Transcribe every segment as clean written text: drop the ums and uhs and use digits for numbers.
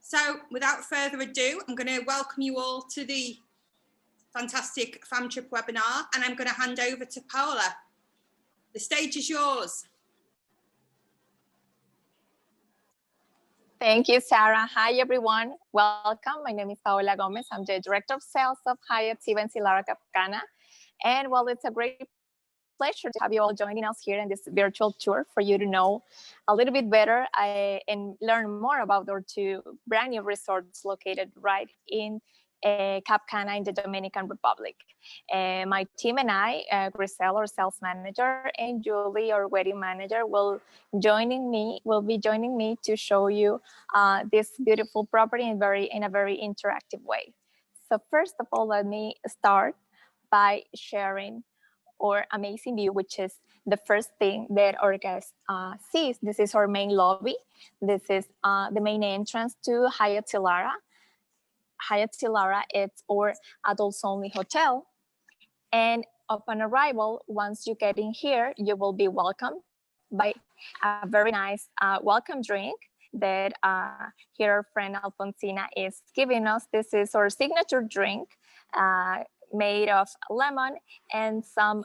So without further ado, I'm going to welcome you all to the fantastic Fam Trip webinar, and I'm going to hand over to Paola. The stage is yours. Thank you, Sarah. Hi, everyone. Welcome. My name is Paola Gomez. I'm the Director of Sales of Hyatt Ziva Hyatt Cap Cana. And well, it's a great pleasure to have you all joining us here in this virtual tour for you to know a little bit better and learn more about our two brand new resorts located right in Cap Cana in the Dominican Republic. My team and I, Griselle, our sales manager, and Julie, our wedding manager, will be joining me to show you this beautiful property in a very interactive way. So first of all, let me start by sharing our amazing view, which is the first thing that our guests sees. This is our main lobby. This is the main entrance to Hyatt Zilara. Hyatt Zilara, it's our adults-only hotel. And upon arrival, once you get in here, you will be welcomed by a very nice welcome drink that here our friend Alfonsina is giving us. This is our signature drink made of lemon and some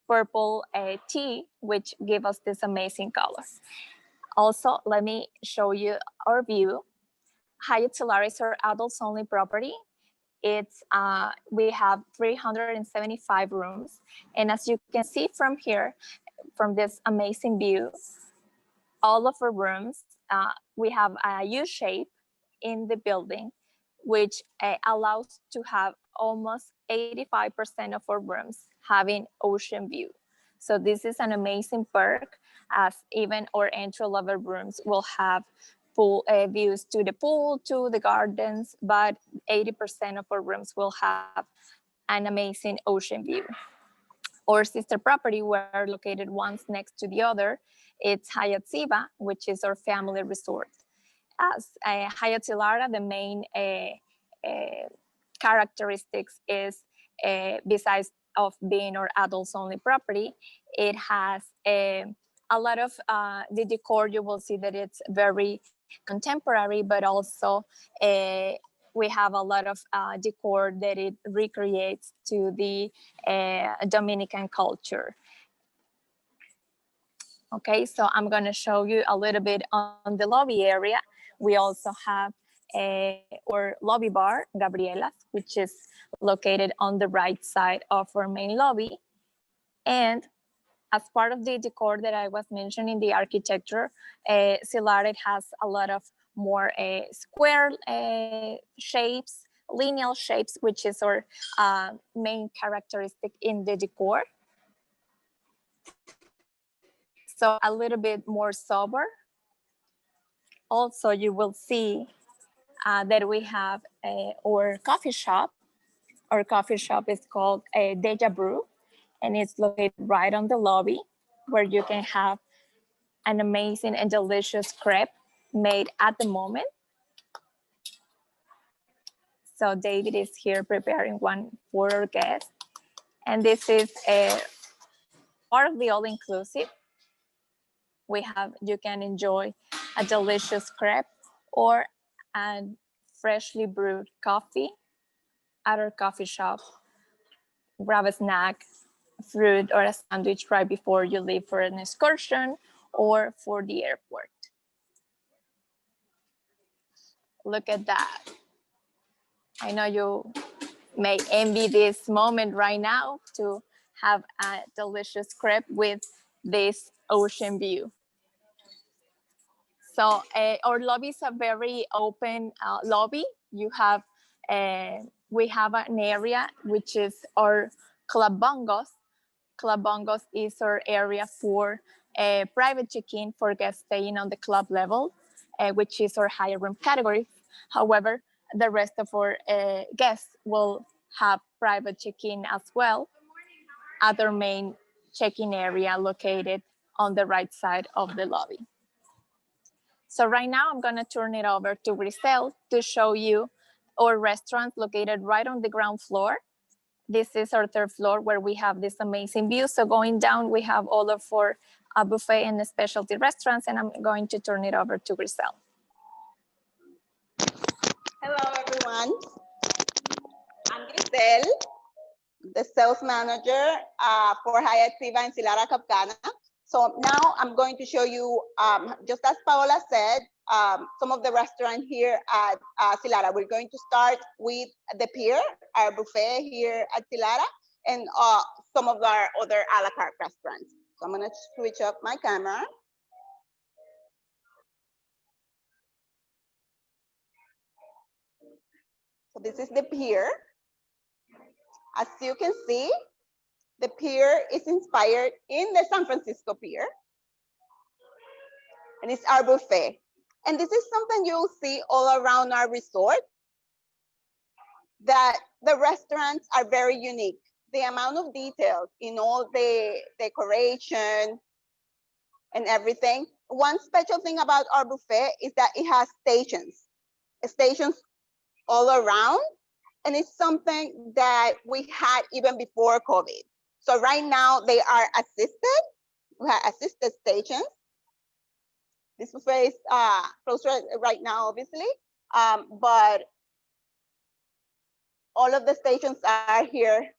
purple tea, which give us this amazing color. Also, let me show you our view. Hyatt Zilara is our adults-only property. It's we have 375 rooms, and as you can see from here, from this amazing view, all of our rooms, we have a U shape in the building, which allows to have almost 85% of our rooms having ocean view. So this is an amazing perk, as even our entry-level rooms will have pool views to the pool, to the gardens, but 80% of our rooms will have an amazing ocean view. Our sister property, we're located one's next to the other. It's Hyatt Ziva, which is our family resort. As Hyatt Zilara, the main characteristics is, besides of being our adults-only property, it has a lot of the decor. You will see that it's very contemporary, but also we have a lot of decor that it recreates to the Dominican culture. Okay, so I'm going to show you a little bit on the lobby area. We also have our lobby bar, Gabriela's, which is located on the right side of our main lobby. And as part of the decor that I was mentioning, the architecture, Zilara has a lot of more square shapes, lineal shapes, which is our main characteristic in the decor. So a little bit more sober. Also, you will see that we have our coffee shop. Our coffee shop is called Deja Brew, and it's located right on the lobby, where you can have an amazing and delicious crepe made at the moment. So David is here preparing one for our guests. And this is a part of the all-inclusive. You can enjoy a delicious crepe or a freshly brewed coffee at our coffee shop. Grab a snack, fruit, or a sandwich right before you leave for an excursion or for the airport. Look at that. I know you may envy this moment right now to have a delicious crepe with this ocean view. So our lobby is a very open lobby. We have an area which is our Club Bongos. Club Bongos is our area for private check-in for guests staying on the club level, which is our higher room category. However, the rest of our guests will have private check-in as well at our main check-in area located on the right side of the lobby. So right now I'm gonna turn it over to Griselle to show you our restaurant located right on the ground floor. This is our third floor where we have this amazing view. So going down, we have all of our buffet and specialty restaurants, and I'm going to turn it over to Griselle. everyone. I'm Grisel, the sales manager for Hyatt Ziva Zilara, Cap Cana. So now I'm going to show you, just as Paola said, some of the restaurants here at Zilara. We're going to start with the Pier, our buffet here at Zilara, and some of our other a la carte restaurants. So I'm gonna switch up my camera. So this is the Pier. As you can see, the Pier is inspired in the San Francisco Pier. And it's our buffet. And this is something you'll see all around our resort, that the restaurants are very unique. The amount of details in all the decoration and everything. One special thing about our buffet is that it has stations all around. And it's something that we had even before COVID. So right now they are assisted. We have assisted stations. This buffet is closed right now, obviously, but all of the stations are here,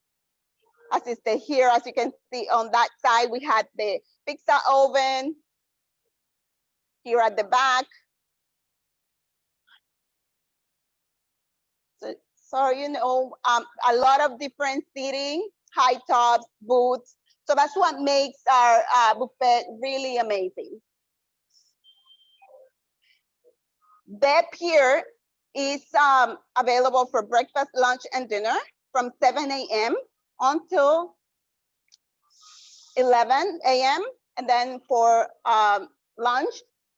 assisted here. As you can see on that side, we had the pizza oven here at the back. So you know, a lot of different seating, high tops, booths. So that's what makes our buffet really amazing. The Pier is available for breakfast, lunch, and dinner from 7 a.m. until 11 a.m. And then for lunch,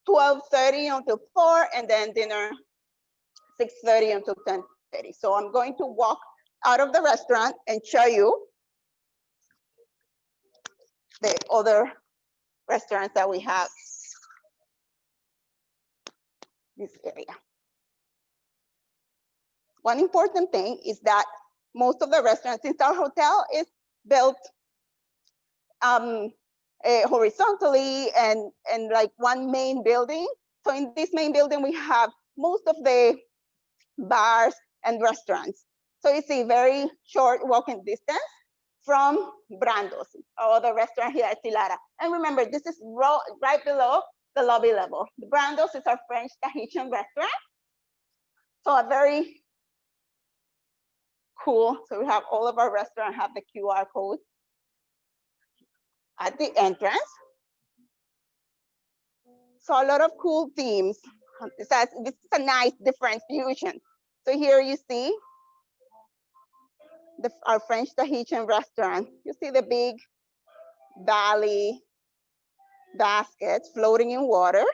12:30 until 4, and then dinner, 6:30 until 10:30. So I'm going to walk out of the restaurant and show you the other restaurants that we have this area. One important thing is that most of the restaurants, since our hotel is built horizontally and like one main building. So in this main building, we have most of the bars and restaurants. So it's a very short walking distance from Brando's, or the restaurant here at Zilara. And remember, this is right below the lobby level. The Brando's is our French Tahitian restaurant. So a very cool, so we have all of our restaurants have the QR code at the entrance. So a lot of cool themes. This is a nice different fusion. So here you see our French Tahitian restaurant. You see the big valley baskets floating in water.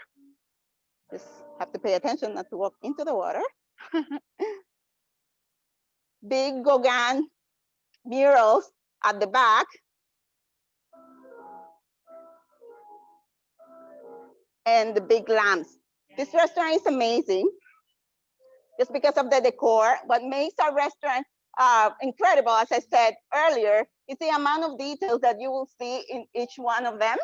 Just have to pay attention not to walk into the water. Big Gauguin murals at the back. And the big lamps. This restaurant is amazing just because of the decor. What makes our restaurant incredible, as I said earlier, is the amount of details that you will see in each one of them.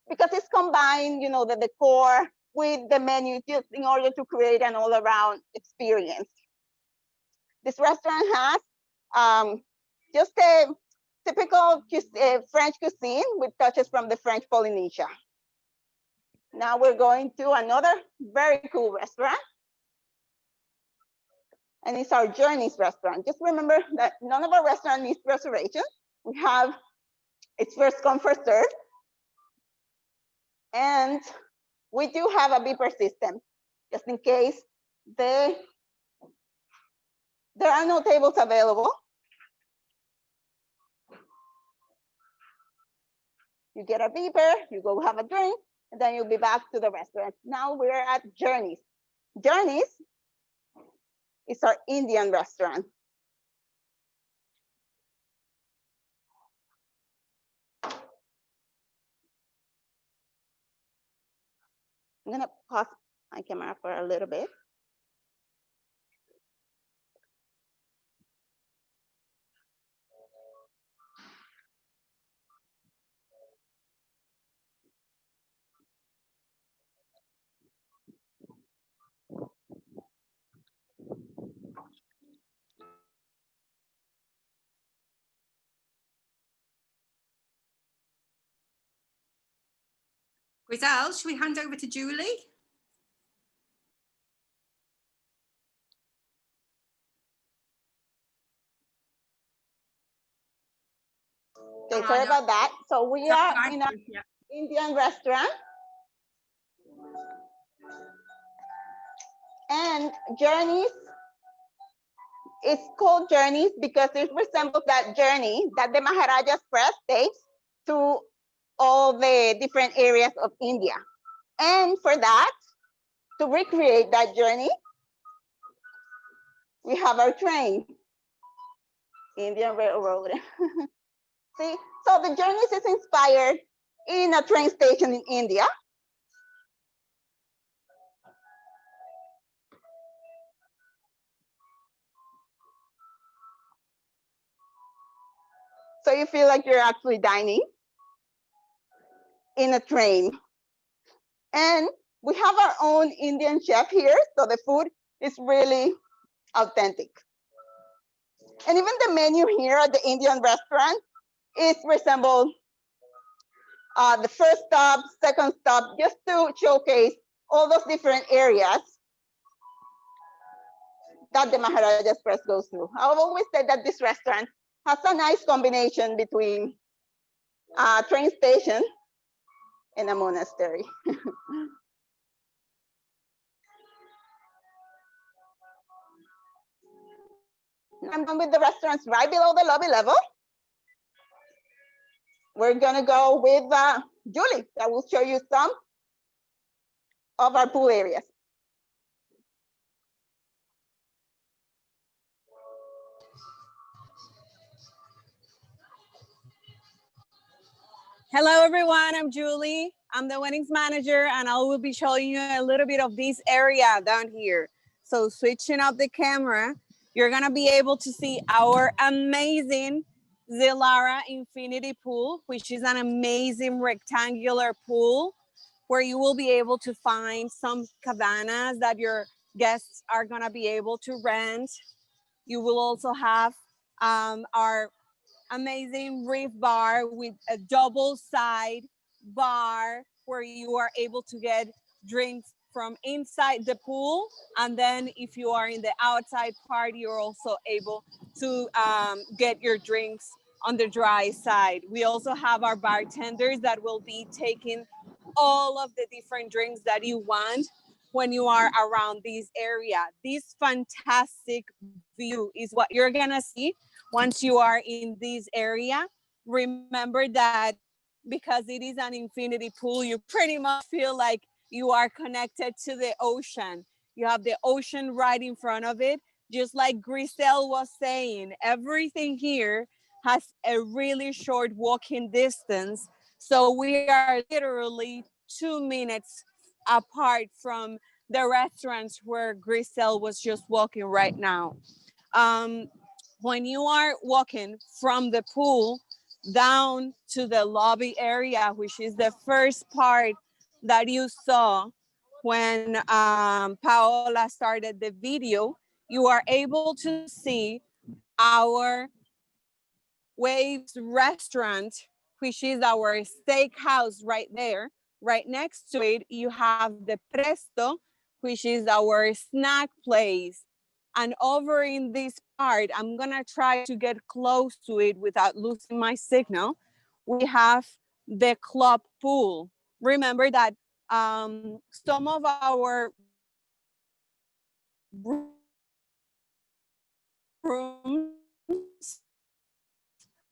Because it's combined, you know, the decor with the menu just in order to create an all-around experience. This restaurant has just a typical French cuisine with touches from the French Polynesia. Now we're going to another very cool restaurant. And it's our Journeys restaurant. Just remember that none of our restaurants needs reservation. We have, it's first come, first served. And we do have a beeper system, just in case there are no tables available. You get a beeper, you go have a drink, and then you'll be back to the restaurant. Now we're at Journeys. Journeys is our Indian restaurant. I'm gonna pause my camera for a little bit. Griselle, should we hand over to Julie? Okay, sorry about that. So we are in an Yeah. Indian restaurant. And Journeys, it's called Journeys because it resembles that journey that the Maharaja Express takes to all the different areas of India. And for that, to recreate that journey, we have our train, Indian Railroad. See, so the Journeys is inspired in a train station in India. So you feel like you're actually dining in a train. And we have our own Indian chef here, so the food is really authentic. And even the menu here at the Indian restaurant is resemble the first stop, second stop, just to showcase all those different areas that the Maharaja Express goes through. I've always said that this restaurant has a nice combination between a train station and a monastery. I'm done with the restaurants right below the lobby level. We're gonna go with Julie, that will show you some of our pool areas. Hello, everyone. I'm Julie. I'm the weddings manager, and I will be showing you a little bit of this area down here. So switching up the camera, you're going to be able to see our amazing Zilara Infinity Pool, which is an amazing rectangular pool where you will be able to find some cabanas that your guests are going to be able to rent. You will also have our amazing reef bar with a double side bar where you are able to get drinks from inside the pool, and then if you are in the outside part, you're also able to get your drinks on the dry side. We also have our bartenders that will be taking all of the different drinks that you want when you are around this area. This fantastic view is what you're gonna see once you are in this area. Remember that because it is an infinity pool, you pretty much feel like you are connected to the ocean. You have the ocean right in front of it. Just like Griselle was saying, everything here has a really short walking distance. So we are literally 2 minutes apart from the restaurants where Griselle was just walking right now. When you are walking from the pool down to the lobby area, which is the first part that you saw when Paola started the video, you are able to see our Waves restaurant, which is our steakhouse right there. Right next to it, you have the Presto, which is our snack place. And over in this part, I'm gonna try to get close to it without losing my signal. We have the club pool. Remember that some of our rooms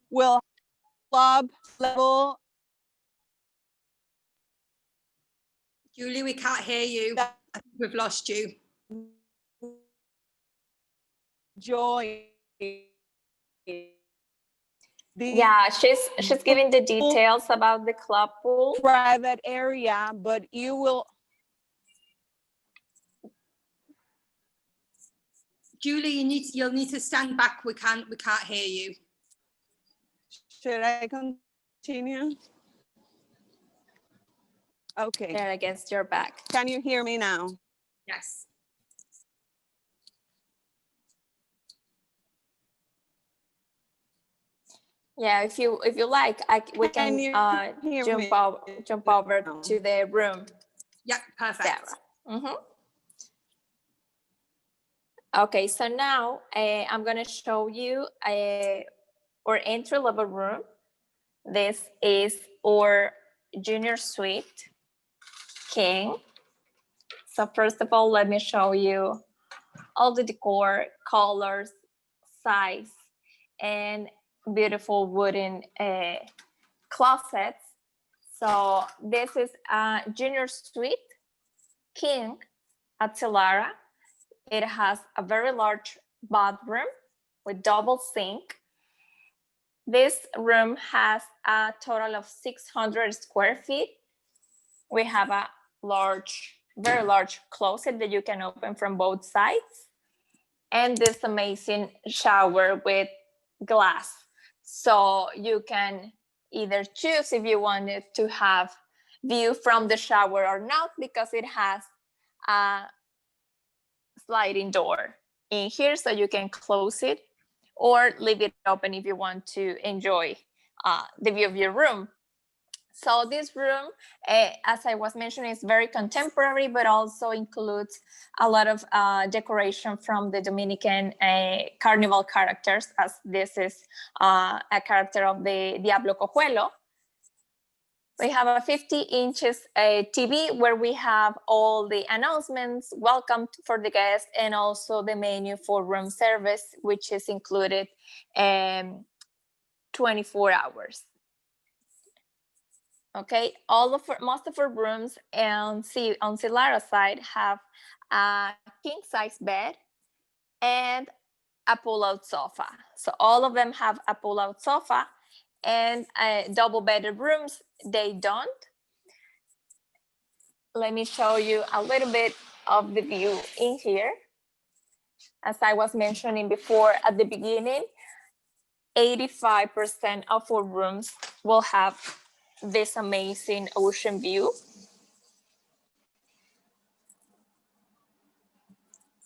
will club level. Julie, we can't hear you. I think we've lost you. Joy. Yeah, she's giving the details about the club pool. Private area, but you will. Julie, you'll need to stand back. We can't hear you. Should I continue? Okay. There against your back. Can you hear me now? Yes. Yeah, if you like, we can jump over to the room. Yeah, perfect. Sarah. Okay, so now I'm gonna show you our entry level room. This is our junior suite king. So first of all, let me show you all the decor, colors, size, and beautiful wooden closets. So this is a junior suite king at Zilara. It has a very large bathroom with double sink. This room has a total of 600 square feet. We have a large, very large closet that you can open from both sides. And this amazing shower with glass. So you can either choose if you wanted to have view from the shower or not, because it has a sliding door in here, so you can close it or leave it open if you want to enjoy the view of your room. So this room, as I was mentioning, is very contemporary, but also includes a lot of decoration from the Dominican carnival characters, as this is a character of the Diablo Cojuelo. We have a 50 inches TV where we have all the announcements, welcome for the guests, and also the menu for room service, which is included 24 hours. Okay, most of our rooms on Zilara side have a king size bed and a pull-out sofa. So all of them have a pull-out sofa, and double bedded rooms, they don't. Let me show you a little bit of the view in here. As I was mentioning before at the beginning, 85% of our rooms will have this amazing ocean view.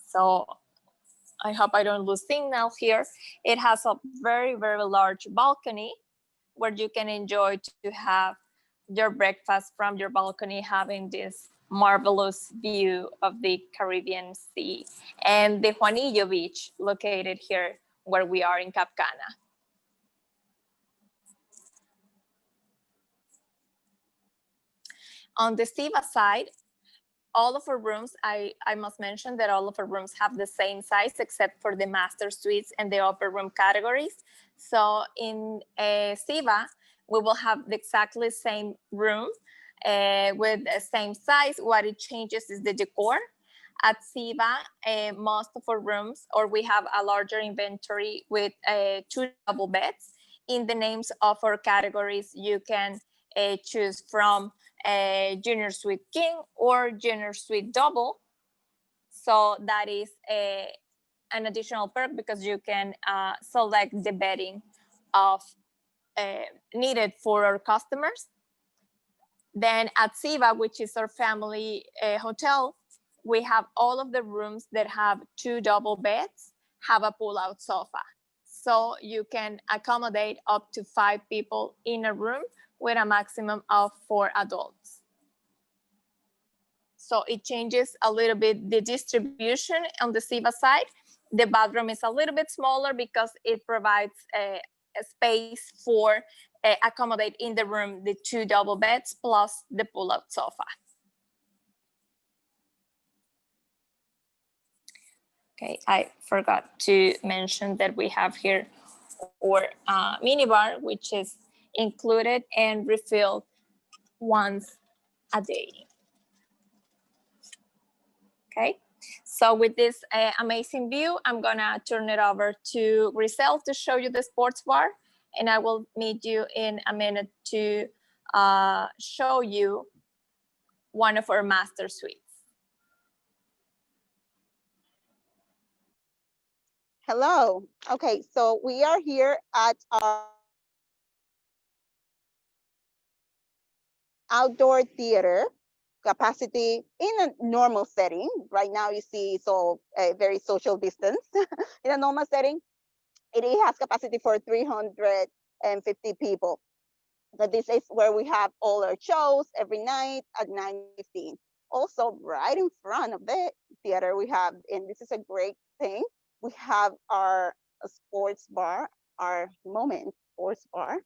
So I hope I don't lose signal here. It has a very, very large balcony where you can enjoy to have your breakfast from your balcony, having this marvelous view of the Caribbean Sea and the Juanillo Beach located here where we are in Cap Cana. On the Ziva side, all of our rooms, I must mention that all of our rooms have the same size except for the master suites and the upper room categories. So in Ziva, we will have the exactly same room with the same size. What it changes is the decor. At Ziva, most of our rooms, or we have a larger inventory with 2 double beds. In the names of our categories, you can choose from junior suite king or junior suite double. So that is an additional perk because you can select the bedding of needed for our customers. Then at Ziva, which is our family hotel, we have all of the rooms that have 2 double beds, have a pull-out sofa. So you can accommodate up to 5 people in a room with a maximum of 4 adults. So it changes a little bit the distribution on the Ziva side. The bathroom is a little bit smaller because it provides a space for accommodate in the room the 2 double beds plus the pull-out sofa. Okay, I forgot to mention that we have here our minibar, which is included and refilled once a day. Okay, so with this amazing view, I'm gonna turn it over to Grisel to show you the sports bar, and I will meet you in a minute to show you one of our master suites. Hello. Okay, so we are here at our outdoor theater capacity in a normal setting. Right now you see it's all very social distance. In a normal setting, it has capacity for 300 150 people. So this is where we have all our shows every night at 9:15. Also, right in front of the theater, we have, and this is a great thing, we have our sports bar, our Moment sports bar.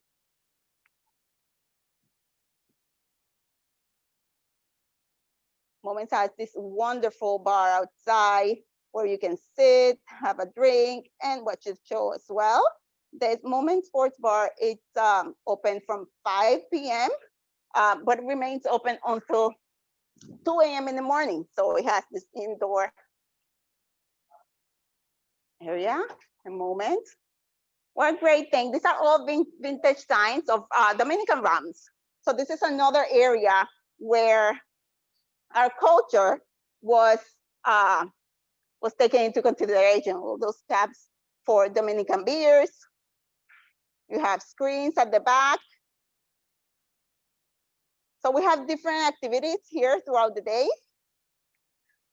Moments has this wonderful bar outside where you can sit, have a drink, and watch a show as well. The Moment Sports Bar, it's open from 5 p.m., but it remains open until 2 a.m. in the morning. So it has this indoor area, a Moment. What a great thing. These are all vintage signs of Dominican rums. So this is another area where our culture was taken into consideration. All those tabs for Dominican beers. You have screens at the back. So we have different activities here throughout the day.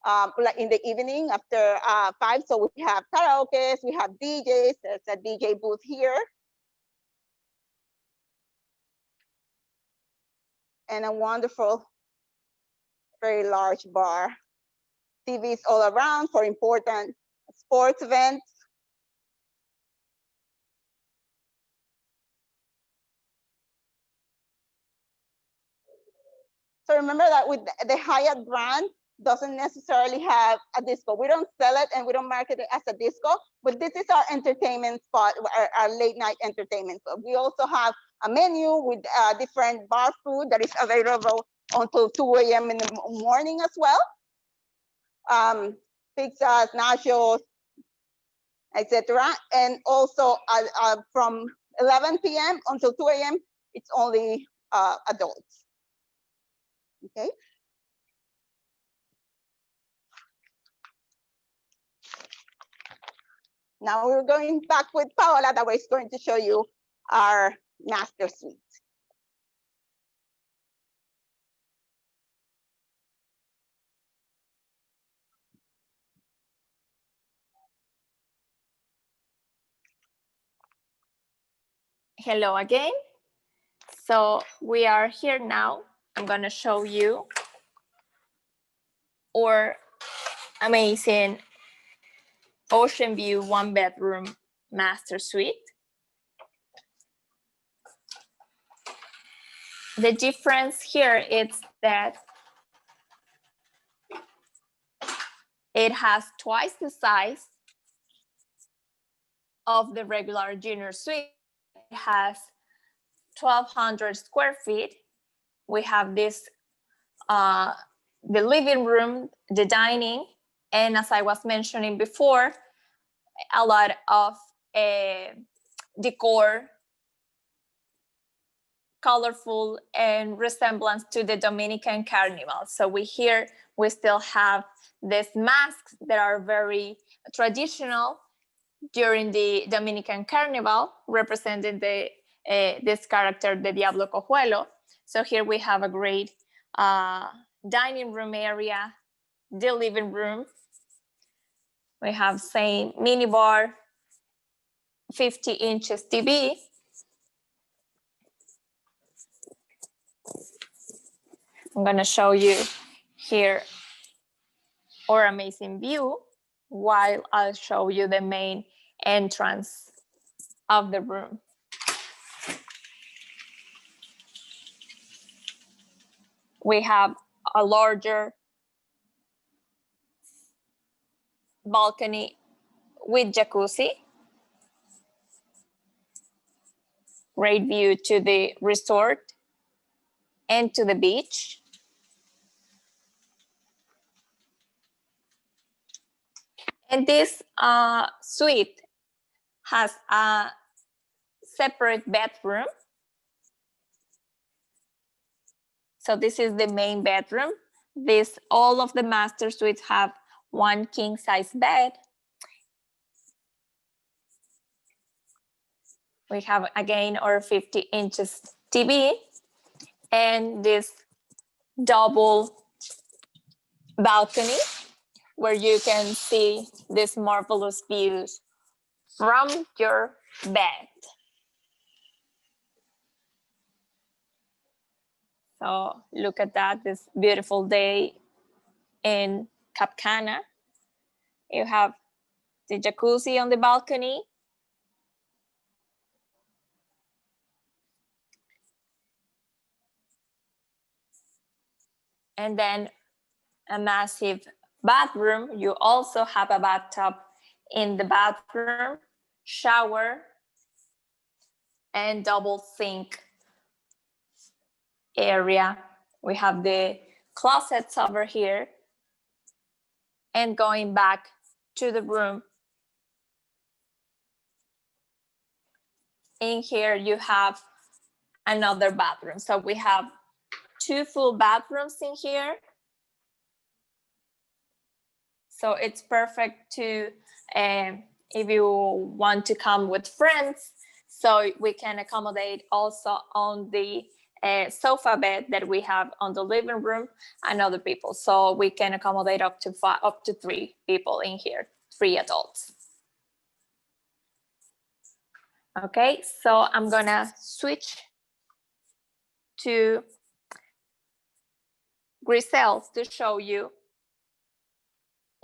Like in the evening after 5, so we have karaoke, we have DJs. There's a DJ booth here. And a wonderful, very large bar. TVs all around for important sports events. So remember that with the Hyatt brand doesn't necessarily have a disco. We don't sell it and we don't market it as a disco, but this is our entertainment spot, our late night entertainment. So we also have a menu with different bar food that is available until 2 a.m. in the morning as well. Pizzas, nachos, etc. And also from 11 p.m. until 2 a.m., it's only adults. Okay. Now we're going back with Paola that was going to show you our master suite. Hello again. So we are here now. I'm going to show you our amazing ocean view 1-bedroom master suite. The difference here is that it has twice the size of the regular junior suite. It has 1,200 square feet. We have this, the living room, the dining, and as I was mentioning before, a lot of decor, colorful and resemblance to the Dominican Carnival. So we still have these masks that are very traditional during the Dominican Carnival, representing this character, the Diablo Cojuelo. So here we have a great dining room area, the living room. We have same minibar, 50 inches TV. I'm gonna show you here our amazing view while I'll show you the main entrance of the room. We have a larger balcony with jacuzzi. Great view to the resort and to the beach. And this suite has a separate bedroom. So this is the main bedroom. All of the master suites have one king size bed. We have again our 50 inches TV and this double balcony where you can see these marvelous views from your bed. So look at that, this beautiful day in Cap Cana. You have the jacuzzi on the balcony. And then a massive bathroom. You also have a bathtub in the bathroom, shower, and double sink area. We have the closets over here. And going back to the room, in here you have another bathroom. So we have 2 full bathrooms in here. So it's perfect to, if you want to come with friends, so we can accommodate also on the sofa bed that we have on the living room and other people. So we can accommodate up to 3 people in here, 3 adults. Okay, so I'm gonna switch to Grisel to show you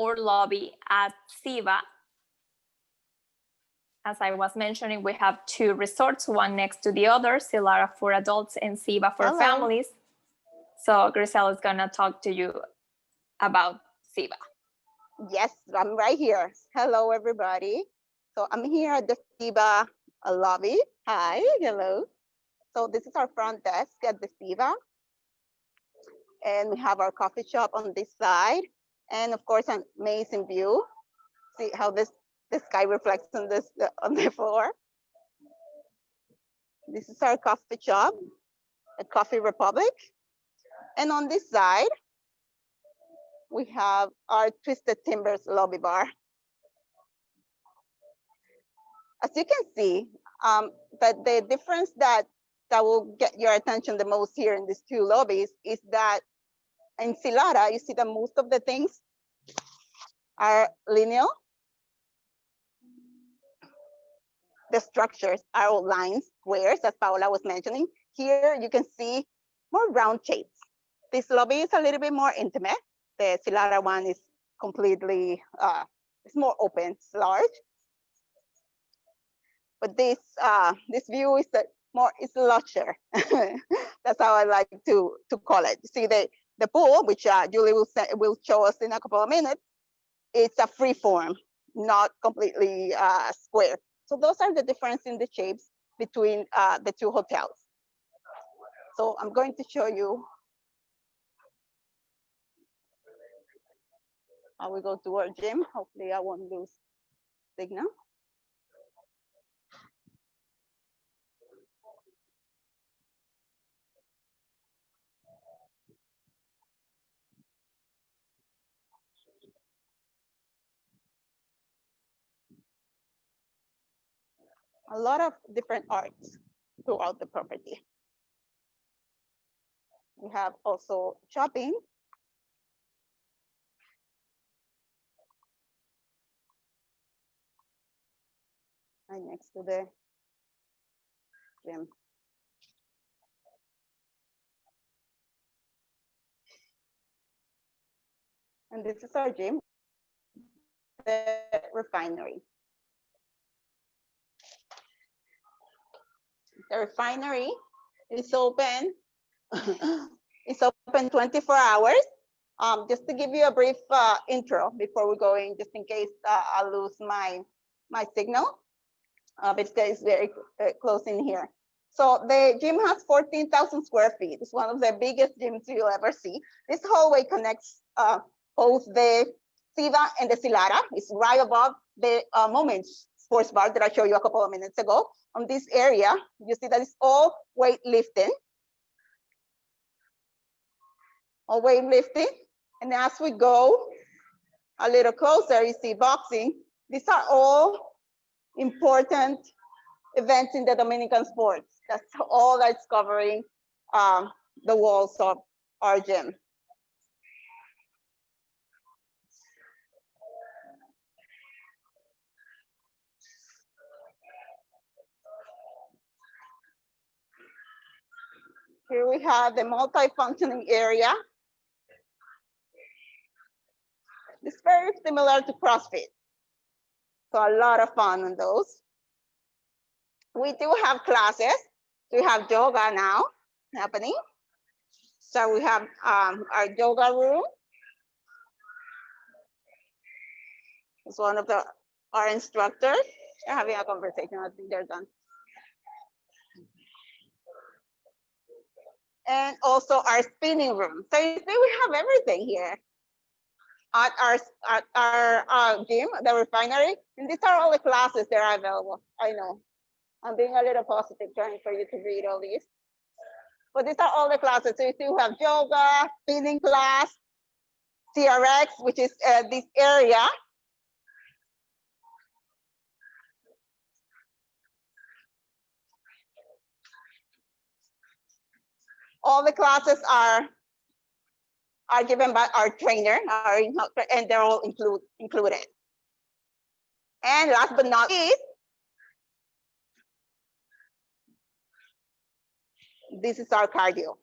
our lobby at Ziva. As I was mentioning, we have 2 resorts, one next to the other, Zilara for adults and Ziva for families. So Grisel is gonna talk to you about Ziva. Yes, I'm right here. Hello, everybody. So I'm here at the Ziva lobby. Hi, hello. So this is our front desk at the Ziva. And we have our coffee shop on this side. And of course, an amazing view. See how the sky reflects on the floor. This is our coffee shop, at Coffee Republic. And on this side, we have our Twisted Timbers lobby bar. As you can see, but the difference that will get your attention the most here in these 2 lobbies is that in Zilara, you see that most of the things are lineal. The structures are all lines, squares, as Paola was mentioning. Here you can see more round shapes. This lobby is a little bit more intimate. The Zilara one is completely, it's more open, it's large. But this view is it's lusher. That's how I like to call it. You see the pool, which Julie will show us in a couple of minutes. It's a free form, not completely square. So those are the difference in the shapes between the 2 hotels. So I'm going to show you how we go to our gym. Hopefully I won't lose signal. A lot of different arts throughout the property. We have also shopping. Right next to the gym. And this is our gym, the refinery. The refinery is open. It's open 24 hours. Just to give you a brief intro before we go in, just in case I lose my signal, because it's very close in here. So the gym has 14,000 square feet. It's one of the biggest gyms you'll ever see. This hallway connects both the Ziva and the Zilara. It's right above the Moments sports bar that I showed you a couple of minutes ago. On this area, you see that it's all weightlifting. All weightlifting. And as we go a little closer, you see boxing. These are all important events in the Dominican sports. That's all that's covering the walls of our gym. Here we have the multi-functioning area. It's very similar to CrossFit. So a lot of fun on those. We do have classes. We have yoga now happening. So we have our yoga room. It's one of our instructors. They're having a conversation. I think they're done. And also our spinning room. So you see, we have everything here at our gym, the refinery. And these are all the classes that are available. I know. I'm being a little positive, trying for you to read all these. But these are all the classes. So you see, we have yoga, spinning class, TRX, which is this area. All the classes are given by our trainer, and they're all included. And last but not least, this is our cardio.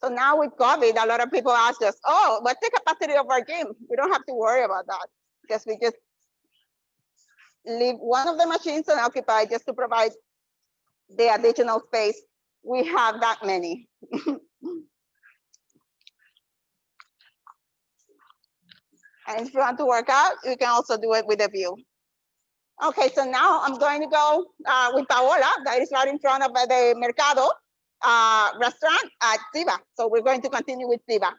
So now with COVID, a lot of people ask us, oh, what's the capacity of our gym? We don't have to worry about that because we just leave one of the machines unoccupied just to provide the additional space. We have that many. And if you want to work out, you can also do it with a view. Okay, so now I'm going to go with Paola, that is right in front of the Mercado restaurant at Ziva. So we're going to continue with Ziva.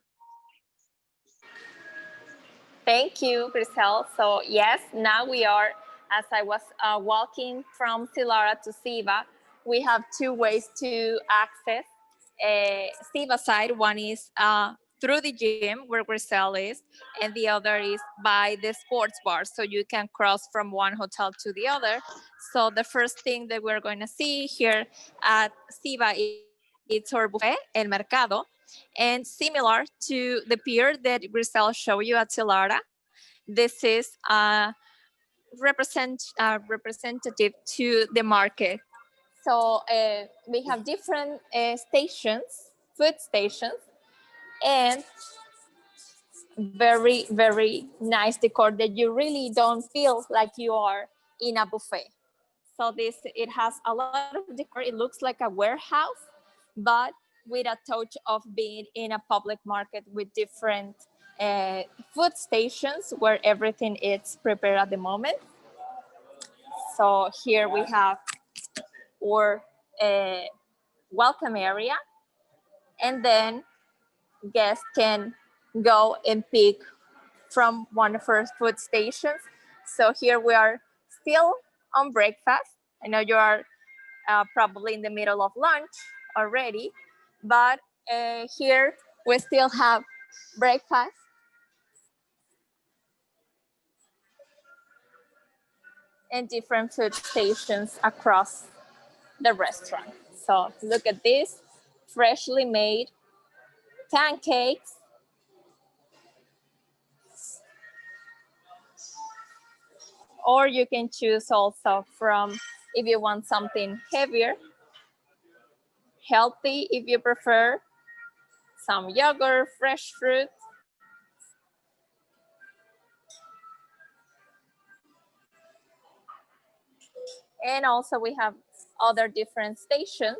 Thank you, Grisel. So yes, now we are, as I was walking from Zilara to Ziva, we have two ways to access Ziva side. One is through the gym where Grisel is, and the other is by the sports bar. So you can cross from one hotel to the other. So the first thing that we're going to see here at Ziva is our buffet, El Mercado. And similar to the pier that Grisel showed you at Zilara, this is representative to the market. So we have different stations, food stations, and very, very nice decor that you really don't feel like you are in a buffet. So it has a lot of decor. It looks like a warehouse, but with a touch of being in a public market with different food stations where everything is prepared at the moment. So here we have our welcome area, and then guests can go and pick from one of our food stations. So here we are still on breakfast. I know you are probably in the middle of lunch already, but here we still have breakfast. And different food stations across the restaurant. So look at this, freshly made pancakes. Or you can choose also from, if you want something heavier, healthy if you prefer, some yogurt, fresh fruit. And also we have other different stations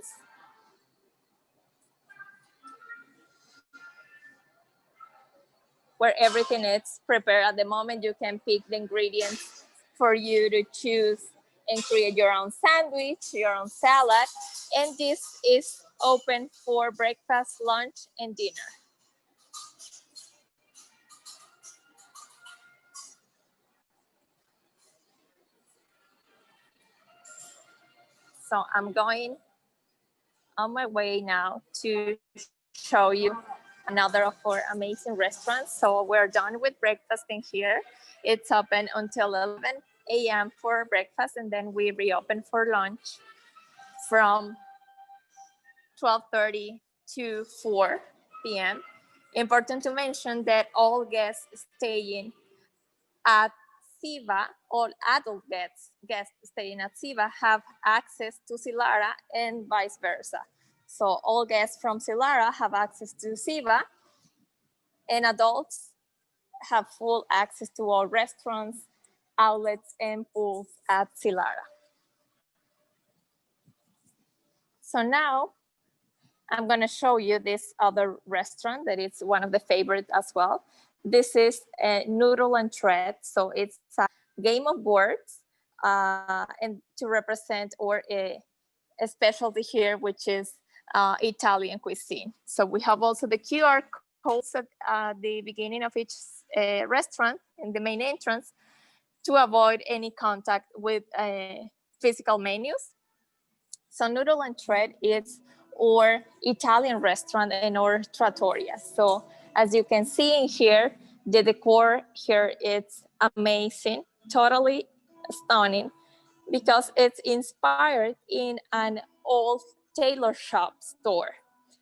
where everything is prepared at the moment. You can pick the ingredients for you to choose and create your own sandwich, your own salad. And this is open for breakfast, lunch, and dinner. So I'm going on my way now to show you another of our amazing restaurants. So we're done with breakfasting here. It's open until 11 a.m. for breakfast, and then we reopen for lunch from 12:30 to 4 p.m. Important to mention that all guests staying at Ziva, all adult guests staying at Ziva have access to Zilara and vice versa. So all guests from Zilara have access to Ziva, and adults have full access to all restaurants, outlets, and pools at Zilara. So now I'm gonna show you this other restaurant that is one of the favorites as well. This is Noodle and Thread. So it's a game of words and to represent or a specialty here, which is Italian cuisine. So we have also the QR codes at the beginning of each restaurant in the main entrance to avoid any contact with physical menus. So Noodle and Thread is our Italian restaurant and our trattoria. So as you can see in here, the decor here is amazing, totally stunning, because it's inspired in an old tailor shop store.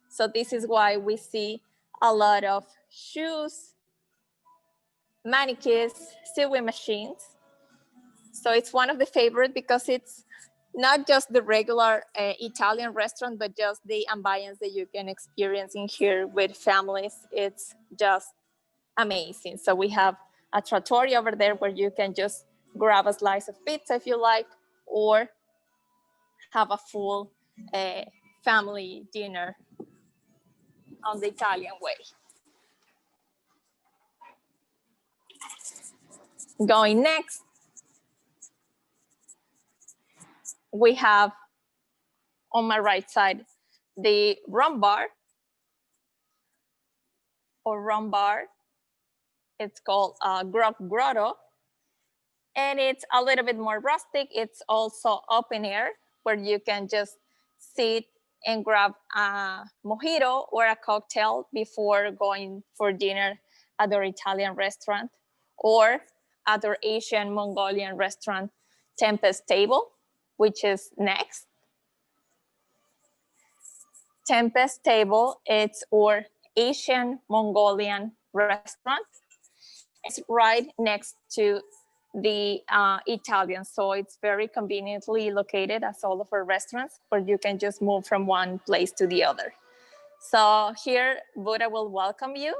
So this is why we see a lot of shoes, mannequins, sewing machines. So it's one of the favorite because it's not just the regular Italian restaurant, but just the ambience that you can experience in here with families. It's just amazing. So we have a trattoria over there where you can just grab a slice of pizza if you like, or have a full family dinner on the Italian way. Going next, we have on my right side the Rum Bar or Rum Bar. It's called Grotto, and it's a little bit more rustic. It's also open air where you can just sit and grab a mojito or a cocktail before going for dinner at our Italian restaurant or at our Asian Mongolian restaurant, Tempest Table, which is next. Tempest Table, it's our Asian Mongolian restaurant. It's right next to the Italian, so it's very conveniently located as all of our restaurants, where you can just move from one place to the other. So here, Buddha will welcome you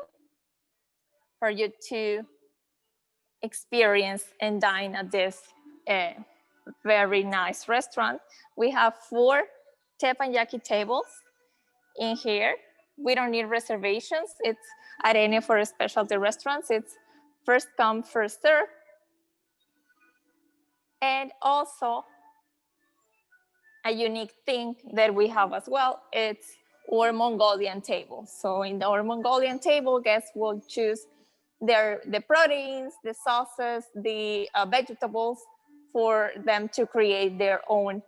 for you to experience and dine at this very nice restaurant. We have 4 teppanyaki tables in here. We don't need reservations. It's at any of our specialty restaurants. It's first come, first serve. And also a unique thing that we have as well, it's our Mongolian table. So in our Mongolian table, guests will choose the proteins, the sauces, the vegetables for them to create their own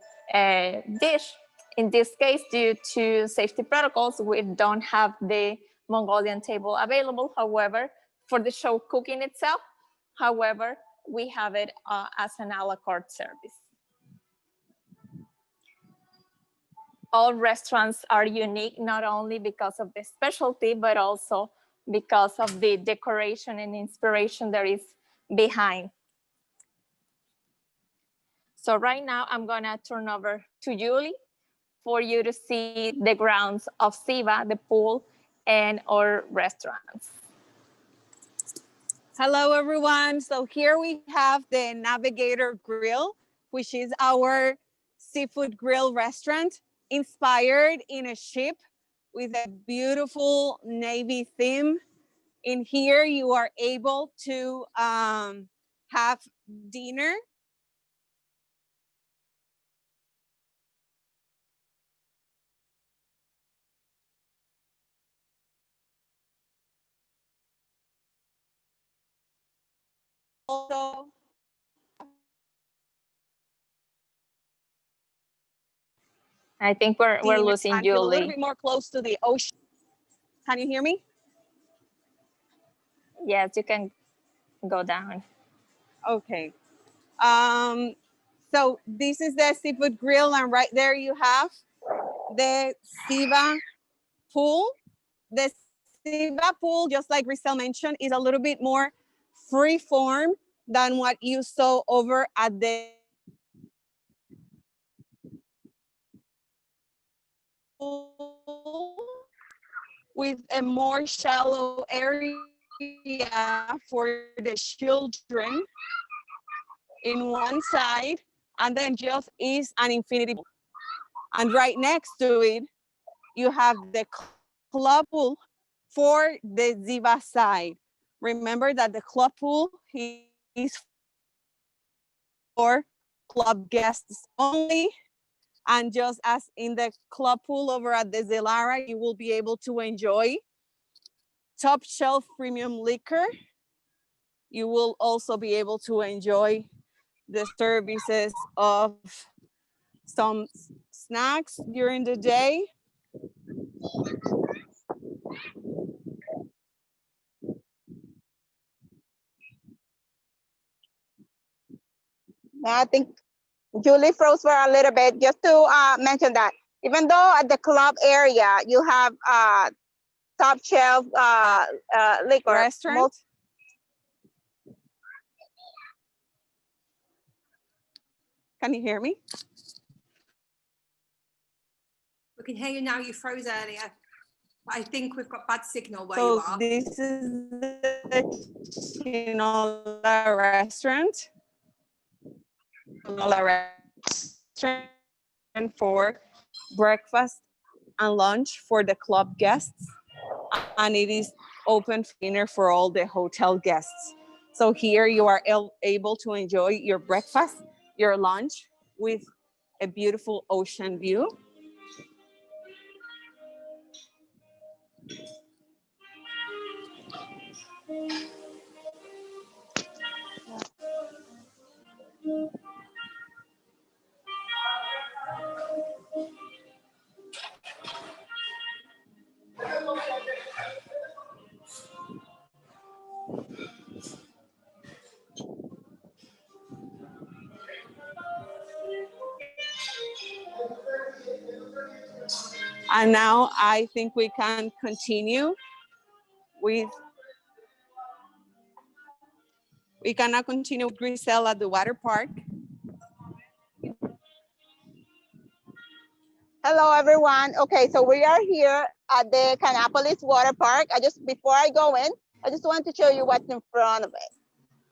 dish. In this case, due to safety protocols, we don't have the Mongolian table available. However, for the show cooking itself, however, we have it as an a la carte service. All restaurants are unique, not only because of the specialty, but also because of the decoration and inspiration that is behind. So right now, I'm gonna turn over to Julie for you to see the grounds of Ziva, the pool, and our restaurants. Hello, everyone. So here we have the Navigator Grill, which is our seafood grill restaurant inspired in a ship with a beautiful navy theme. In here, you are able to have dinner. Also, I think we're losing Julie. A little bit more close to the ocean. Can you hear me? Yes, you can go down. Okay. So this is the seafood grill, and right there you have the Ziva pool. The Ziva pool, just like Grisel mentioned, is a little bit more free form than what you saw over at the pool with a more shallow area for the children in one side, and then just is an infinity pool. And right next to it, you have the club pool for the Ziva side. Remember that the club pool is for club guests only. And just as in the club pool over at the Zilara, you will be able to enjoy top shelf premium liquor. You will also be able to enjoy the services of some snacks during the day. I think Julie froze for a little bit. Just to mention that, even though at the club area you have top shelf liquor, Restaurant. Can you hear me? We can hear you now. You froze earlier. But I think we've got bad signal where you So are. this is the Chinola restaurant. Chinola restaurant for breakfast and lunch for the club guests, and it is open for dinner for all the hotel guests. So here you are able to enjoy your breakfast, your lunch with a beautiful ocean view. And now I think we can continue with, we can now continue with Grisel at the water park. Hello, everyone. Okay, so we are here at the Kannapolis water park. Before I go in, I just want to show you what's in front of it,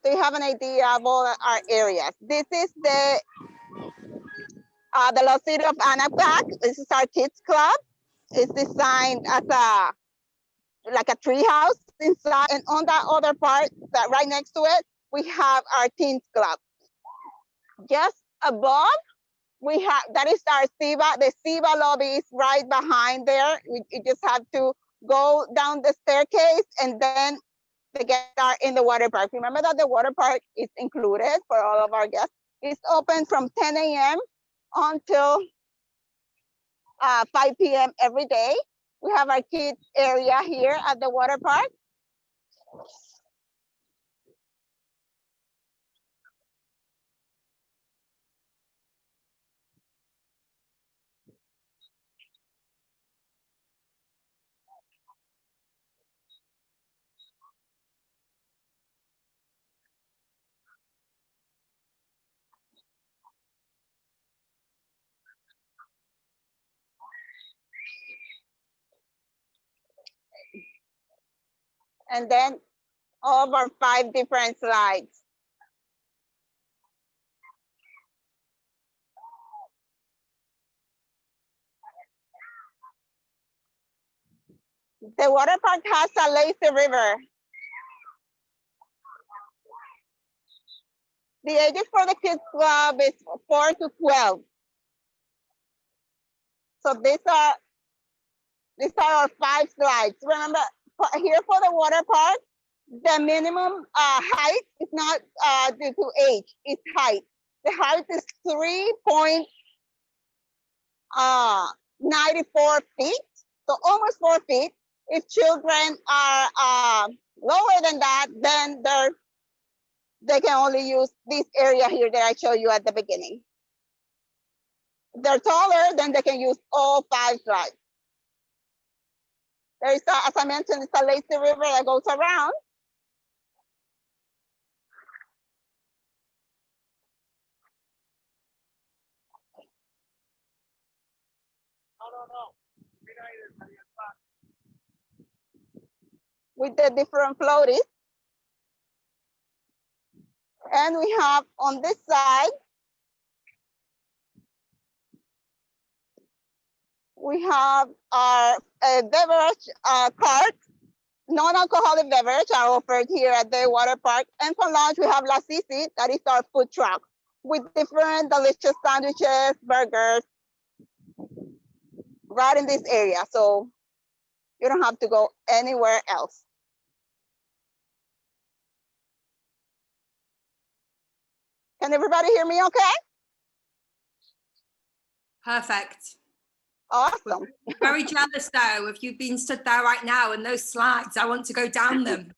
so you have an idea of all our areas. This is the Lost City of Anapac. This is our kids club. It's designed as like a tree house inside, and on that other part, that right next to it, we have our teens club. Just above, we have, that is our Ziva. The Ziva lobby is right behind there. You just have to go down the staircase, and then the guests are in the water park. Remember that the water park is included for all of our guests. It's open from 10 a.m. until 5 p.m. every day. We have our kids area here at the water park. And then all of our 5 different slides. The water park has a lazy river. The ages for the kids club is 4 to 12. So these are our 5 slides. Remember, here for the water park, the minimum height is not due to age, it's height. The height is 3.94 feet, so almost 4 feet. If children are lower than that, then they can only use this area here that I showed you at the beginning. If they're taller, then they can use all 5 slides. There is, as I mentioned, it's a lazy river that goes around. with the different floaties. And we have on this side, we have our beverage cart. Non-alcoholic beverage are offered here at the water park. And for lunch, we have La Sisi, that is our food truck, with different delicious sandwiches, burgers, right in this area. So you don't have to go anywhere else. Can everybody hear me okay? Perfect. Awesome. Very jealous though of you being stood there right now and those slides. I want to go down them.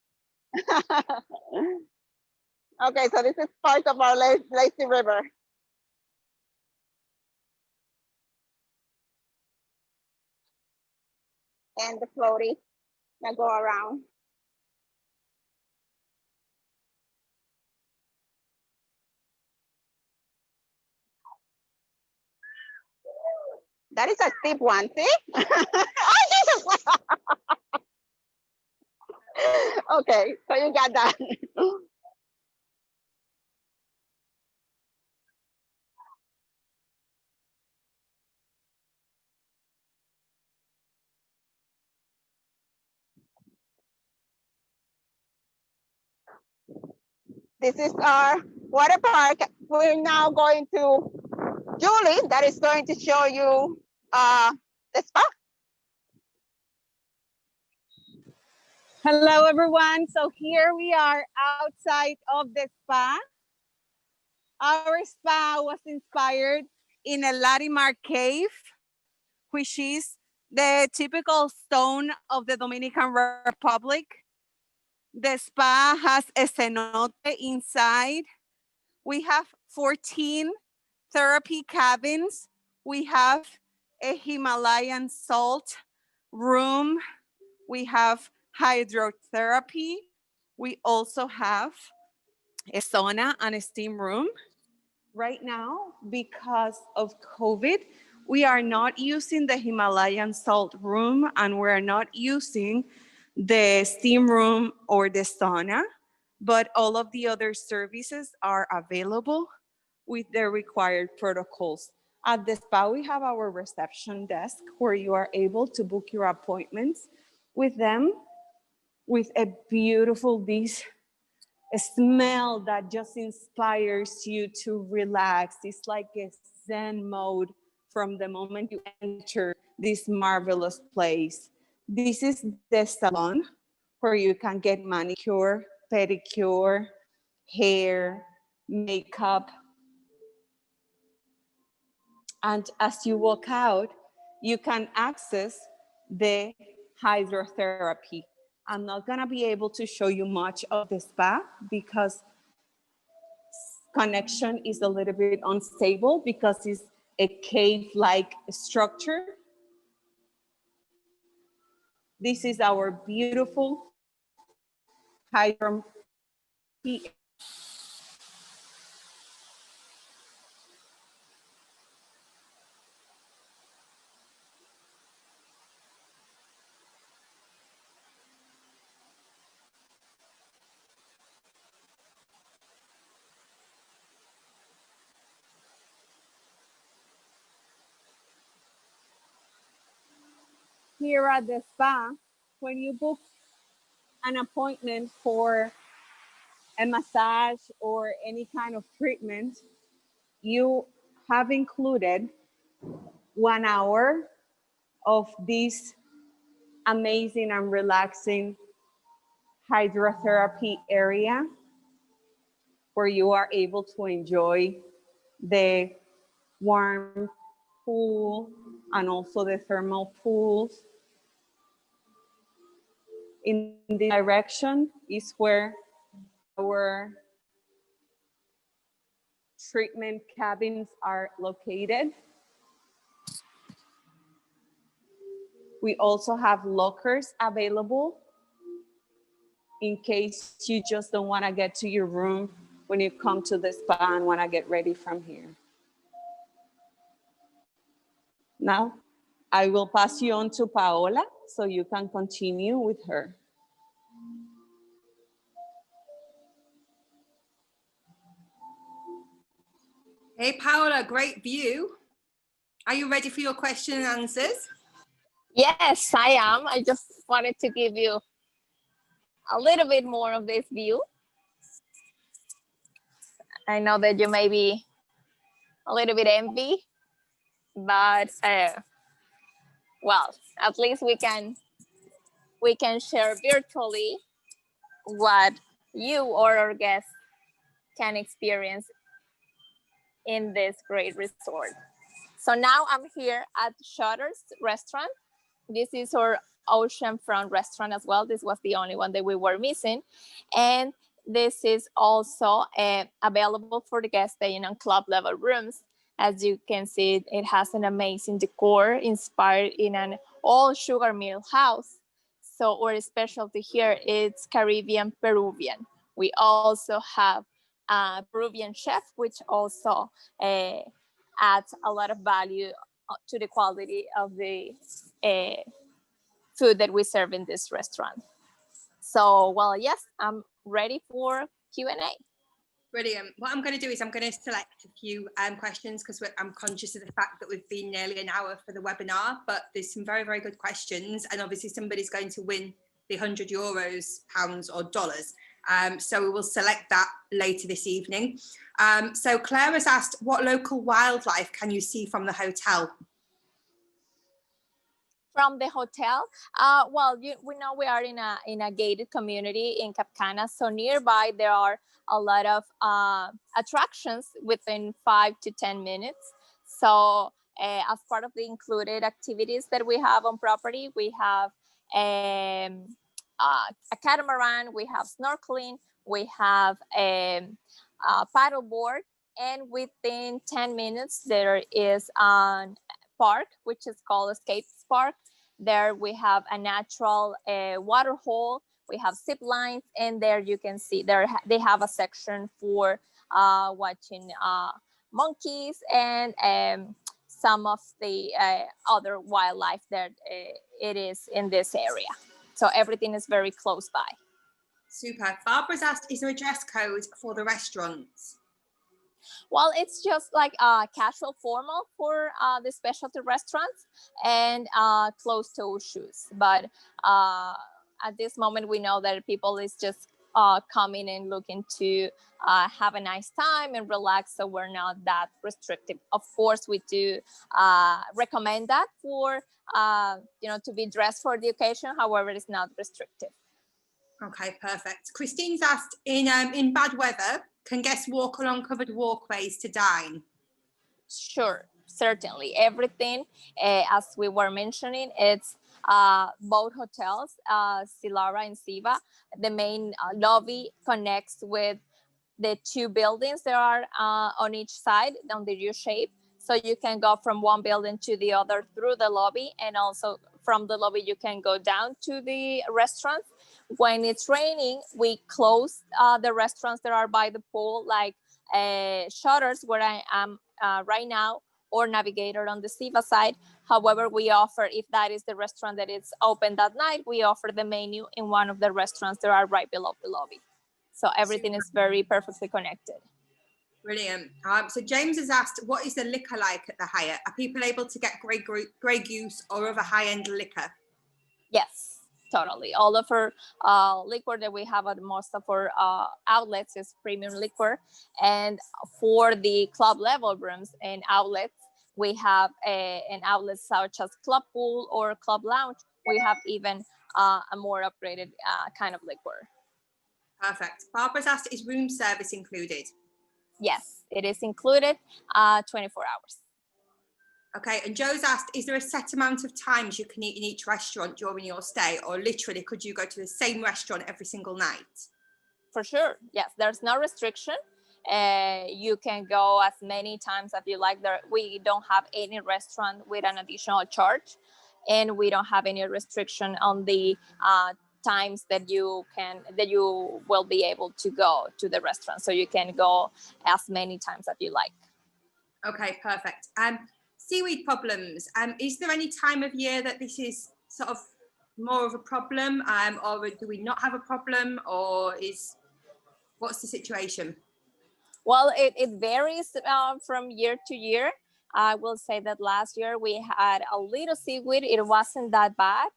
Okay, so this is part of our lazy river. And the floaty that go around. That is a steep one, see? Oh, Jesus. Okay, so you got that. This is our water park. We're now going to Julie, that is going to show you the spa. Hello, everyone. So here we are outside of the spa. Our spa was inspired in a Larimar cave, which is the typical stone of the Dominican Republic. The spa has a cenote inside. We have 14 therapy cabins. We have a Himalayan salt room. We have hydrotherapy. We also have a sauna and a steam room. Right now, because of COVID, we are not using the Himalayan salt room and we're not using the steam room or the sauna, but all of the other services are available with the required protocols. At the spa, we have our reception desk where you are able to book your appointments with them with a beautiful dish, a smell that just inspires you to relax. It's like a Zen mode from the moment you enter this marvelous place. This is the salon where you can get manicure, pedicure, hair, makeup. And as you walk out, you can access the hydrotherapy. I'm not gonna be able to show you much of the spa because connection is a little bit unstable because it's a cave-like structure. This is our beautiful hydrotherapy. Here at the spa, when you book an appointment for a massage or any kind of treatment, you have included 1 hour of this amazing and relaxing hydrotherapy area where you are able to enjoy the warm pool and also the thermal pools. In the direction is where our treatment cabins are located. We also have lockers available in case you just don't want to get to your room when you come to the spa and want to get ready from here. Now, I will pass you on to Paola so you can continue with her. Hey, Paola, great view. Are you ready for your question and answers? Yes, I am. I just wanted to give you a little bit more of this view. I know that you may be a little bit envy, but well, at least we can share virtually what you or our guests can experience in this great resort. So now I'm here at Shutter's restaurant. This is our oceanfront restaurant as well. This was the only one that we were missing. And this is also available for the guests staying on club level rooms. As you can see, it has an amazing decor inspired in an old sugar mill house. So our specialty here is Caribbean Peruvian. We also have a Peruvian chef, which also adds a lot of value to the quality of the food that we serve in this restaurant. So, well, yes, I'm ready for Q&A. Brilliant. What I'm going to do is I'm going to select a few questions because I'm conscious of the fact that we've been nearly an hour for the webinar, but there's some very, very good questions. And obviously somebody's going to win the €100, pounds or dollars. So we will select that later this evening. So Claire has asked, what local wildlife can you see from the hotel? From the hotel, well, we know we are in a gated community in Cap Cana, so nearby there are a lot of attractions within 5 to 10 minutes. So as part of the included activities that we have on property, we have a catamaran, we have snorkeling, we have a paddle board, and within 10 minutes there is a park which is called Escapes Park. There we have a natural water hole, we have zip lines, and there you can see they have a section for watching monkeys and some of the other wildlife that it is in this area. So everything is very close by. Super. Barbara's asked, is there a dress code for the restaurants? Well, it's just like casual formal for the specialty restaurants and closed-toe shoes. But at this moment, we know that people is just coming and looking to have a nice time and relax, so we're not that restrictive. Of course, we do recommend that for to be dressed for the occasion. However, it's not restrictive. Okay, perfect. Christine's asked, in bad weather, can guests walk along covered walkways to dine? Sure, certainly. Everything, as we were mentioning, it's both hotels, Zilara and Ziva. The main lobby connects with the two buildings that are on each side on the U shape. So you can go from one building to the other through the lobby, and also from the lobby you can go down to the restaurants. When it's raining, we close the restaurants that are by the pool, like Shutters, where I am right now, or Navigator on the Ziva side. However, we offer, if that is the restaurant that is open that night, we offer the menu in one of the restaurants that are right below the lobby. So everything is very perfectly connected. Brilliant. So James has asked, what is the liquor like at the Hyatt? Are people able to get Grey Goose or other high-end liquor? Yes, totally. All of our liquor that we have at most of our outlets is premium liquor. And for the club level rooms and outlets, we have an outlet such as Club Pool or Club Lounge. We have even a more upgraded kind of liquor. Perfect. Barbara's asked, is room service included? Yes, it is included 24 hours. Okay, and Joe's asked, is there a set amount of times you can eat in each restaurant during your stay, or literally could you go to the same restaurant every single night? For sure, yes, there's no restriction. You can go as many times as you like. We don't have any restaurant with an additional charge, and we don't have any restriction on the times that you will be able to go to the restaurant. So you can go as many times as you like. Okay, perfect. Seaweed problems. Is there any time of year that this is sort of more of a problem, or do we not have a problem, or what's the situation? Well, it varies from year to year. I will say that last year we had a little seaweed. It wasn't that bad.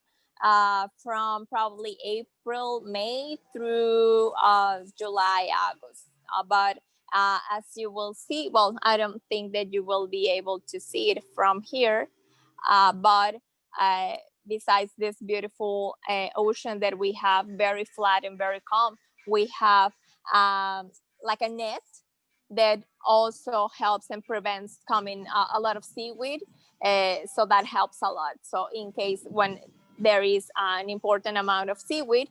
From probably April, May through July, August. But as you will see, well, I don't think that you will be able to see it from here. But besides this beautiful ocean that we have, very flat and very calm, we have like a net that also helps and prevents coming a lot of seaweed. So that helps a lot. So in case when there is an important amount of seaweed,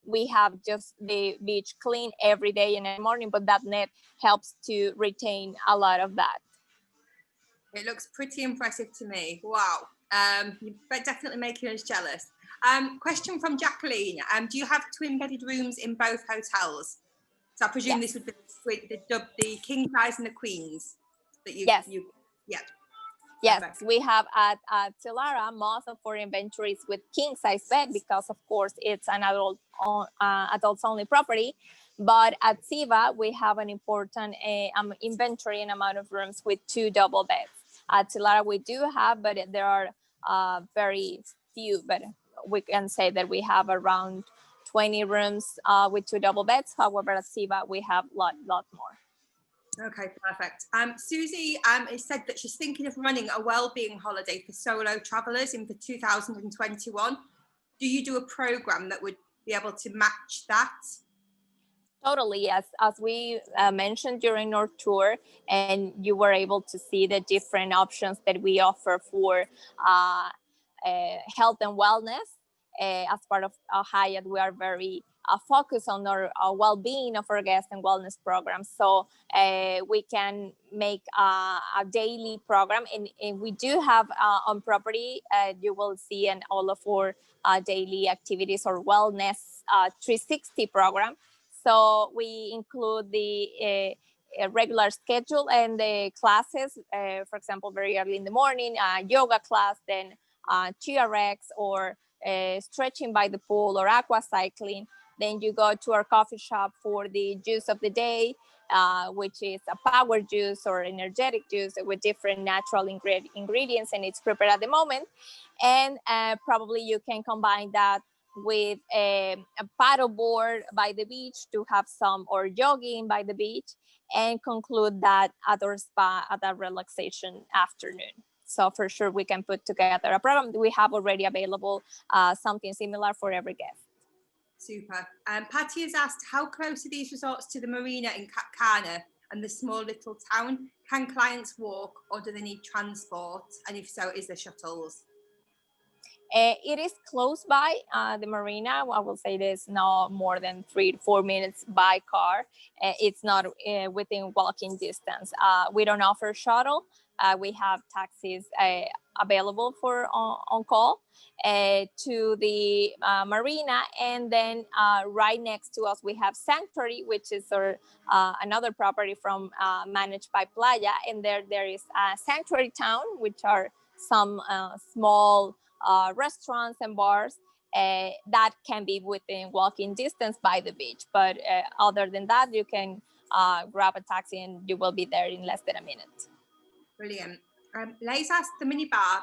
we have just the beach clean every day and every morning, but that net helps to retain a lot of that. It looks pretty impressive to me. Wow. You're definitely making us jealous. Question from Jacqueline. Do you have twin-bedded rooms in both hotels? So I presume Yes. this would be the king size and the queens that you. Yes. Yeah. Yes, Perfect. we have at Zilara most of our inventories with king size bed because of course it's an adults only property. But at Ziva we have an important inventory and amount of rooms with 2 double beds. At Zilara we do have, but there are very few. But we can say that we have around 20 rooms with 2 double beds. However, at Ziva we have lot more. Okay, perfect. Susie has said that she's thinking of running a well-being holiday for solo travelers for 2021. Do you do a program that would be able to match that? Totally, yes. As we mentioned during our tour, and you were able to see the different options that we offer for health and wellness. As part of Hyatt, we are very focused on our well-being of our guests and wellness programs. So we can make a daily program, and we do have on property, you will see in all of our daily activities or wellness 360 program. So we include the regular schedule and the classes, for example, very early in the morning, yoga class, then TRX or stretching by the pool or aqua cycling. Then you go to our coffee shop for the juice of the day, which is a power juice or energetic juice with different natural ingredients, and it's prepared at the moment. And probably you can combine that with a paddle board by the beach to have some, or jogging by the beach, and conclude that at our spa at a relaxation afternoon. So for sure we can put together a program. We have already available something similar for every guest. Super. Patty has asked, how close are these resorts to the marina in Cap Cana and the small little town? Can clients walk, or do they need transport? And if so, is there shuttles? It is close by the marina. I will say it is no more than 3 to 4 minutes by car. It's not within walking distance. We don't offer shuttle. We have taxis available for on call to the marina, and then right next to us we have Sanctuary, which is our another property from managed by Playa, and there is a Sanctuary Town, which are some small restaurants and bars that can be within walking distance by the beach. But other than that, you can grab a taxi and you will be there in less than a minute. Brilliant. Lay's asked, the minibar,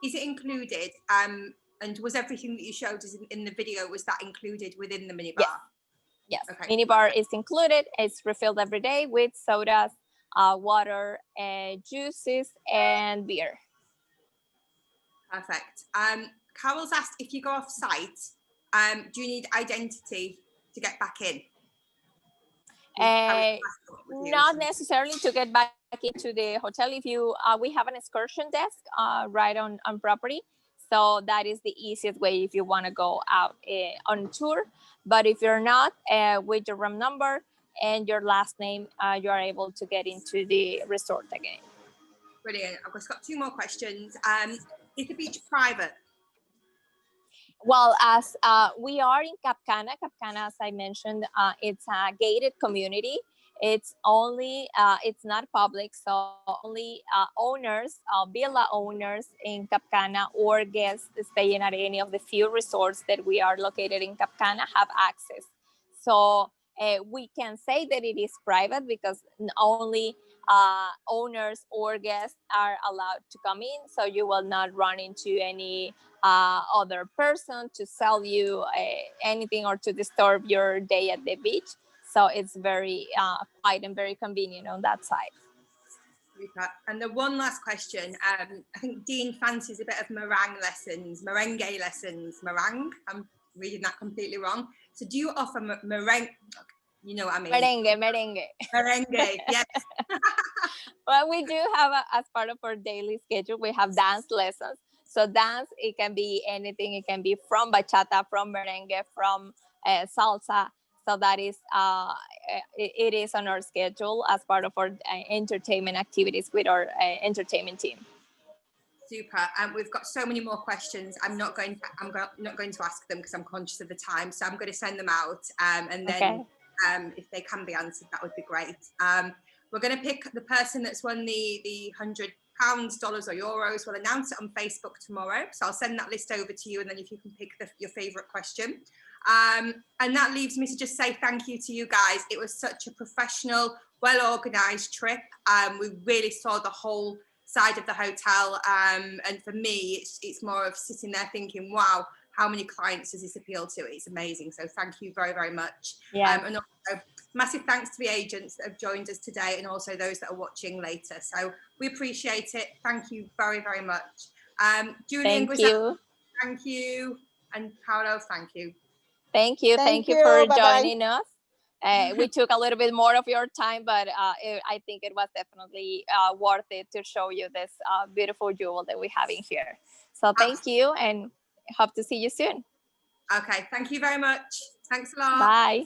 is it included? And was everything that you showed us in the video, was that included within the minibar? Yes. Okay. Minibar is included. It's refilled every day with sodas, water, juices, and beer. Perfect. Carol's asked, if you go off site, do you need identity to get back in? Not necessarily to get back into the hotel. If you, we have an excursion desk right on property. So that is the easiest way if you want to go out on tour. But if you're not, with your room number and your last name, you are able to get into the resort again. Brilliant. I've just got 2 more questions. Is the beach private? Well, as we are in Cap Cana, as I mentioned, it's a gated community. It's only, it's not public, so only owners, villa owners in Cap Cana or guests staying at any of the few resorts that we are located in Cap Cana have access. So we can say that it is private because only owners or guests are allowed to come in. So you will not run into any other person to sell you anything or to disturb your day at the beach. So it's very quiet and very convenient on that side. And the one last question, I think Dean fancies a bit of merengue lessons. I'm reading that completely wrong. So do you offer merengue? You know what I mean? Merengue. Merengue, yes. Well, we do have, as part of our daily schedule, we have dance lessons. So dance, it can be anything. It can be from bachata, from merengue, from salsa. So that is, it is on our schedule as part of our entertainment activities with our entertainment team. Super. We've got so many more questions. I'm not going to ask them because I'm conscious of the time. So I'm going to send them out, and then if they can be answered, that would be great. We're going to pick the person that's won the £100, dollars or euros. We'll announce it on Facebook tomorrow. So I'll send that list over to you, and then if you can pick your favorite question. And that leaves me to just say thank you to you guys. It was such a professional, well-organized trip. We really saw the whole side of the hotel, and for me it's more of sitting there thinking, wow, how many clients does this appeal to? It's amazing. So thank you very, very much. And also massive thanks to the agents that have joined us today, and also those that are watching later. So we appreciate it. Thank you very, very much. Julian, thank you, and Paolo, thank you. Thank you for joining us. We took a little bit more of your time, but I think it was definitely worth it to show you this beautiful jewel that we have in here. So thank you, and hope to see you soon. Okay, thank you very much. Thanks a lot. Bye.